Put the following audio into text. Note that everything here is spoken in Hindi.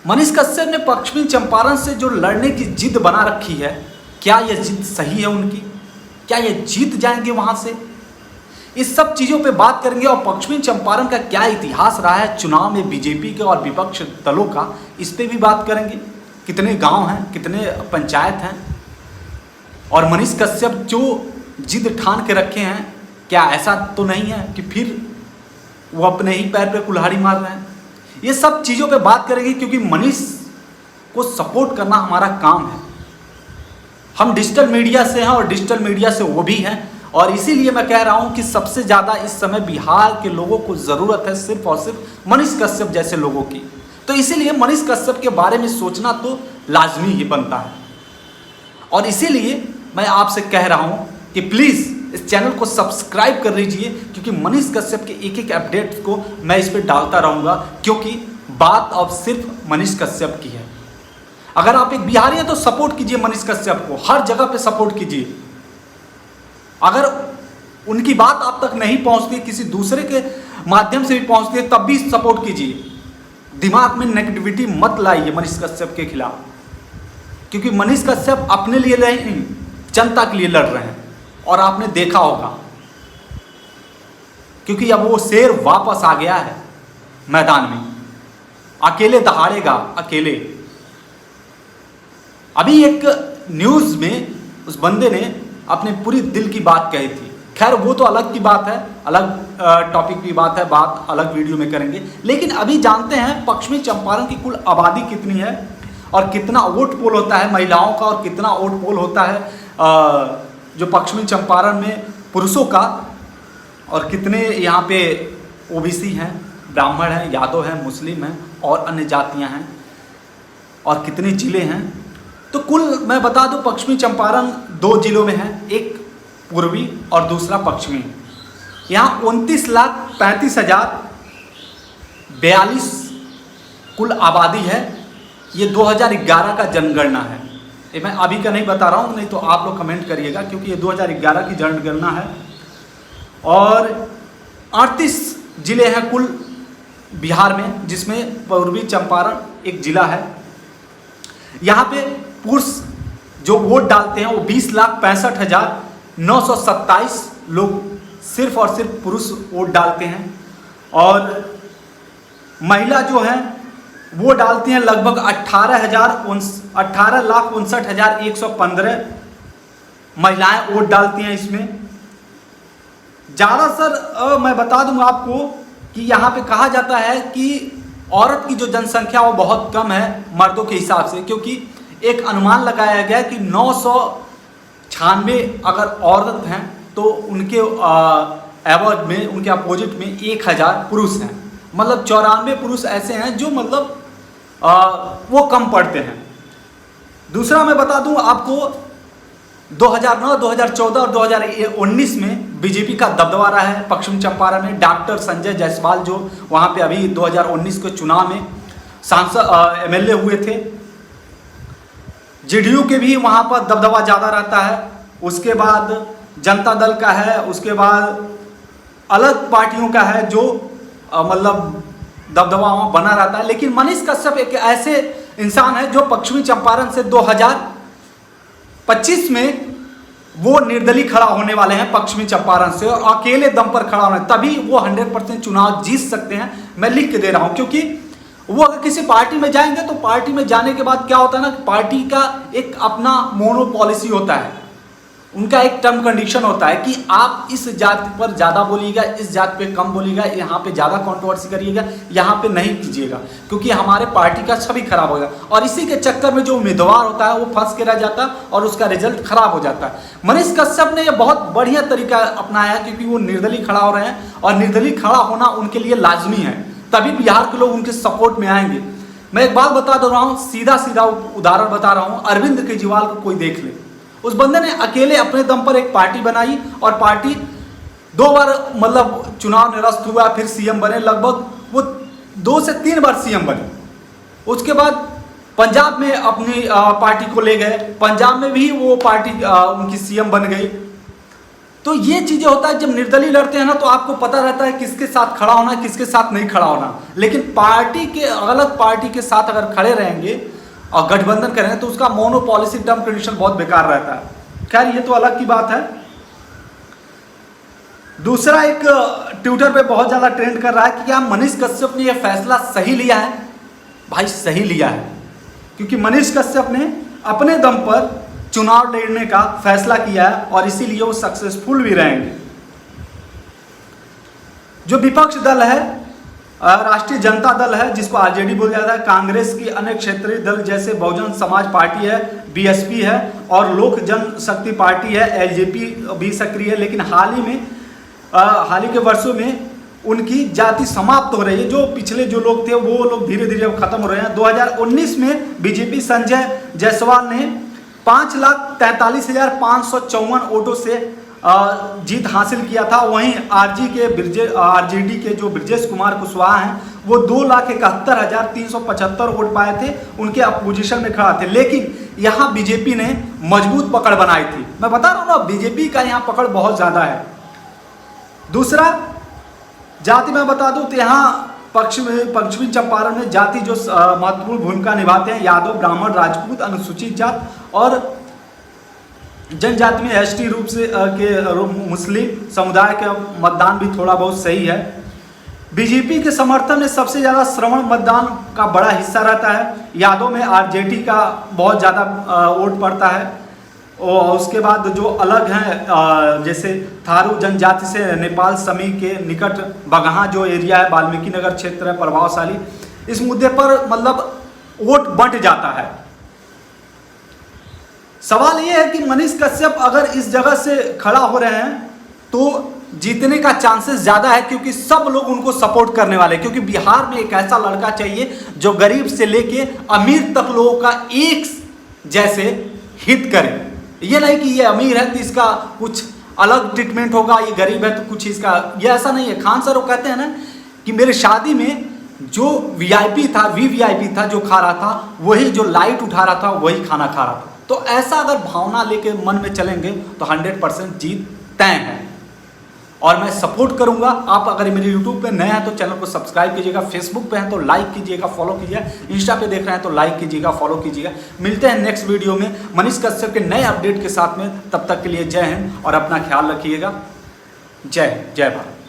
मनीष कश्यप ने पश्चिमी चंपारण से जो लड़ने की जिद बना रखी है, क्या यह जिद सही है उनकी? क्या ये जीत जाएंगे वहां से? इस सब चीज़ों पे बात करेंगे और पश्चिमी चंपारण का क्या इतिहास रहा है चुनाव में बीजेपी के और विपक्ष दलों का, इस पे भी बात करेंगे। कितने गांव हैं, कितने पंचायत हैं, और मनीष कश्यप जो जिद ठान के रखे हैं, क्या ऐसा तो नहीं है कि फिर वो अपने ही पैर पे कुल्हाड़ी मार रहे हैं? ये सब चीज़ों पे बात करेंगे क्योंकि मनीष को सपोर्ट करना हमारा काम है। हम डिजिटल मीडिया से हैं और डिजिटल मीडिया से वो भी हैं, और इसीलिए मैं कह रहा हूं कि सबसे ज़्यादा इस समय बिहार के लोगों को ज़रूरत है सिर्फ और सिर्फ मनीष कश्यप जैसे लोगों की। तो इसीलिए मनीष कश्यप के बारे में सोचना तो लाजमी ही बनता है, और इसीलिए मैं आपसे कह रहा हूं कि प्लीज़ इस चैनल को सब्सक्राइब कर लीजिए, क्योंकि मनीष कश्यप के एक एक अपडेट को मैं इस पर डालता रहूँगा, क्योंकि बात अब सिर्फ मनीष कश्यप की है। अगर आप एक बिहारी हैं तो सपोर्ट कीजिए मनीष कश्यप को, हर जगह पे सपोर्ट कीजिए। अगर उनकी बात आप तक नहीं पहुंचती, किसी दूसरे के माध्यम से भी पहुंचती है, तब भी सपोर्ट कीजिए। दिमाग में नेगेटिविटी मत लाइए मनीष कश्यप के खिलाफ, क्योंकि मनीष कश्यप अपने लिए नहीं, जनता के लिए लड़ रहे हैं, और आपने देखा होगा, क्योंकि अब वो शेर वापस आ गया है मैदान में, अकेले दहाड़ेगा, अकेले। अभी एक न्यूज़ में उस बंदे ने अपने पूरी दिल की बात कही थी। खैर वो तो अलग की बात है, अलग टॉपिक की बात है, बात अलग वीडियो में करेंगे। लेकिन अभी जानते हैं पश्चिमी चंपारण की कुल आबादी कितनी है, और कितना वोट पोल होता है महिलाओं का, और कितना वोट पोल होता है जो पश्चिमी चंपारण में पुरुषों का, और कितने यहाँ पे ओबीसी हैं, ब्राह्मण हैं, यादव हैं, मुस्लिम हैं और अन्य जातियाँ हैं, और कितने ज़िले हैं। तो कुल मैं बता दूं पश्चिमी चंपारण 2 जिलों में है, एक पूर्वी और दूसरा पश्चिमी। यहाँ 29,35,042 कुल आबादी है। ये 2011 का जनगणना है, ये मैं अभी का नहीं बता रहा हूँ, नहीं तो आप लोग कमेंट करिएगा, क्योंकि ये 2011 की जनगणना है। और 38 जिले हैं कुल बिहार में, जिसमें पूर्वी चंपारण एक जिला है। यहाँ पे पुरुष जो वोट डालते हैं वो 20,65,927 लोग सिर्फ और सिर्फ पुरुष वोट डालते हैं, और महिला जो है वो डालती हैं लगभग 18,59,115 महिलाएं वोट डालती हैं इसमें। ज़्यादातर मैं बता दूं आपको कि यहाँ पे कहा जाता है कि औरत की जो जनसंख्या वो बहुत कम है मर्दों के हिसाब से, क्योंकि एक अनुमान लगाया गया कि 996 अगर औरत हैं तो उनके एवज में, उनके अपोजिट में 1000 पुरुष हैं। मतलब 94 पुरुष ऐसे हैं जो मतलब वो कम पढ़ते हैं। दूसरा मैं बता दूं आपको 2009, 2014 और 2019 में बीजेपी का दबदबा रहा है पश्चिम चंपारण में। डॉक्टर संजय जायसवाल जो वहाँ पे अभी 2019 के चुनाव में सांसद एमएलए हुए थे, जेडीयू के भी वहाँ पर दबदबा ज़्यादा रहता है। उसके बाद जनता दल का है, उसके बाद अलग पार्टियों का है जो मतलब दबदबा वहाँ बना रहता है। लेकिन मनीष कश्यप एक ऐसे इंसान है जो पश्चिमी चंपारण से 2025 में वो निर्दलीय खड़ा होने वाले हैं पश्चिमी चंपारण से, और अकेले दम पर खड़ा होना, तभी वो 100% चुनाव जीत सकते हैं। मैं लिख के दे रहा हूँ, क्योंकि वो अगर किसी पार्टी में जाएंगे तो पार्टी में जाने के बाद क्या होता है ना, पार्टी का एक अपना मोनो पॉलिसी होता है, उनका एक टर्म कंडीशन होता है कि आप इस जाति पर ज़्यादा बोलिएगा, इस जाति पे कम बोलिएगा, यहाँ पे ज़्यादा कंट्रोवर्सी करिएगा, यहाँ पे नहीं कीजिएगा, क्योंकि हमारे पार्टी का छवि खराब होगा। और इसी के चक्कर में जो उम्मीदवार होता है वो फंस के रह जाता है और उसका रिजल्ट खराब हो जाता है। मनीष कश्यप ने ये बहुत बढ़िया तरीका अपनाया, क्योंकि वो निर्दलीय खड़ा हो रहे हैं, और निर्दलीय खड़ा होना उनके लिए लाजमी है, तभी बिहार के लोग उनके सपोर्ट में आएंगे। मैं एक बात बता दे रहा हूँ, सीधा सीधा उदाहरण बता रहा हूँ, अरविंद केजरीवाल को कोई देख ले, उस बंदे ने अकेले अपने दम पर एक पार्टी बनाई, और पार्टी 2 बार मतलब चुनाव निरस्त हुआ, फिर सीएम बने, लगभग वो 2 से 3 बार सीएम बने। उसके बाद पंजाब में अपनी पार्टी को ले गए, पंजाब में भी वो पार्टी उनकी सीएम बन गई। तो ये चीजें होता है जब निर्दलीय लड़ते हैं ना, तो आपको पता रहता है किसके साथ खड़ा होना है, किसके साथ नहीं खड़ा होना। लेकिन पार्टी के अलग पार्टी के साथ अगर खड़े रहेंगे और गठबंधन करेंगे तो उसका मोनोपॉलिसी टर्म कंडीशन बहुत बेकार रहता है। खैर ये तो अलग की बात है। दूसरा, एक ट्विटर पे बहुत ज्यादा ट्रेंड कर रहा है कि क्या मनीष कश्यप ने यह फैसला सही लिया है। भाई सही लिया है, क्योंकि मनीष कश्यप ने अपने दम पर चुनाव लड़ने का फैसला किया है और इसीलिए वो सक्सेसफुल भी रहेंगे। जो विपक्ष दल है, राष्ट्रीय जनता दल है जिसको आरजेडी बोला जाता है, कांग्रेस की अन्य क्षेत्रीय दल जैसे बहुजन समाज पार्टी है, बीएसपी है और लोक जनशक्ति पार्टी है, एलजेपी भी सक्रिय है। लेकिन हाल ही के वर्षों में उनकी जाति समाप्त हो रही है। जो पिछले जो लोग थे वो लोग धीरे धीरे अब खत्म हो रहे हैं। 2019 में बीजेपी संजय जायसवाल ने 5,43,554 वोटों से जीत हासिल किया था। वहीं आरजेडी के जो ब्रजेश कुमार कुशवाहा हैं वो 2,71,375 वोट पाए थे, उनके अपोजिशन में खड़ा थे। लेकिन यहाँ बीजेपी ने मजबूत पकड़ बनाई थी। मैं बता रहा हूँ ना, बीजेपी का यहाँ पकड़ बहुत ज्यादा है। दूसरा, जाति में बता दूं तो यहाँ पश्चिमी चंपारण में जाति जो महत्वपूर्ण भूमिका निभाते हैं, यादव, ब्राह्मण, राजपूत, अनुसूचित जात और जनजाति में एसटी रूप से मुस्लिम समुदाय का मतदान भी थोड़ा बहुत सही है। बीजेपी के समर्थन में सबसे ज्यादा श्रवण मतदान का बड़ा हिस्सा रहता है। यादव में आरजेडी का बहुत ज्यादा वोट पड़ता है। और उसके बाद जो अलग हैं, जैसे थारू जनजाति से नेपाल समी के निकट बगहा जो एरिया है, वाल्मीकि नगर क्षेत्र है, प्रभावशाली। इस मुद्दे पर मतलब वोट बंट जाता है। सवाल यह है कि मनीष कश्यप अगर इस जगह से खड़ा हो रहे हैं तो जीतने का चांसेस ज्यादा है, क्योंकि सब लोग उनको सपोर्ट करने वाले हैं। क्योंकि बिहार में एक ऐसा लड़का चाहिए जो गरीब से लेके अमीर तक लोगों का एक जैसे हित करे। ये नहीं कि ये अमीर है तो इसका कुछ अलग ट्रीटमेंट होगा, ये गरीब है तो कुछ इसका, ये ऐसा नहीं है। खान सर वो कहते हैं ना कि मेरे शादी में जो वीआईपी था, वीवीआईपी था जो खा रहा था, वही जो लाइट उठा रहा था वही खाना खा रहा था। तो ऐसा अगर भावना लेके मन में चलेंगे तो 100% जीत तय है। और मैं सपोर्ट करूंगा। आप अगर मेरे यूट्यूब पे नए हैं तो चैनल को सब्सक्राइब कीजिएगा, फेसबुक पे हैं तो लाइक कीजिएगा, फॉलो कीजिएगा, इंस्टा पे देख रहे हैं तो लाइक कीजिएगा, फॉलो कीजिएगा। मिलते हैं नेक्स्ट वीडियो में मनीष कश्यप के नए अपडेट के साथ में। तब तक के लिए जय हिंद और अपना ख्याल रखिएगा। जय भारत।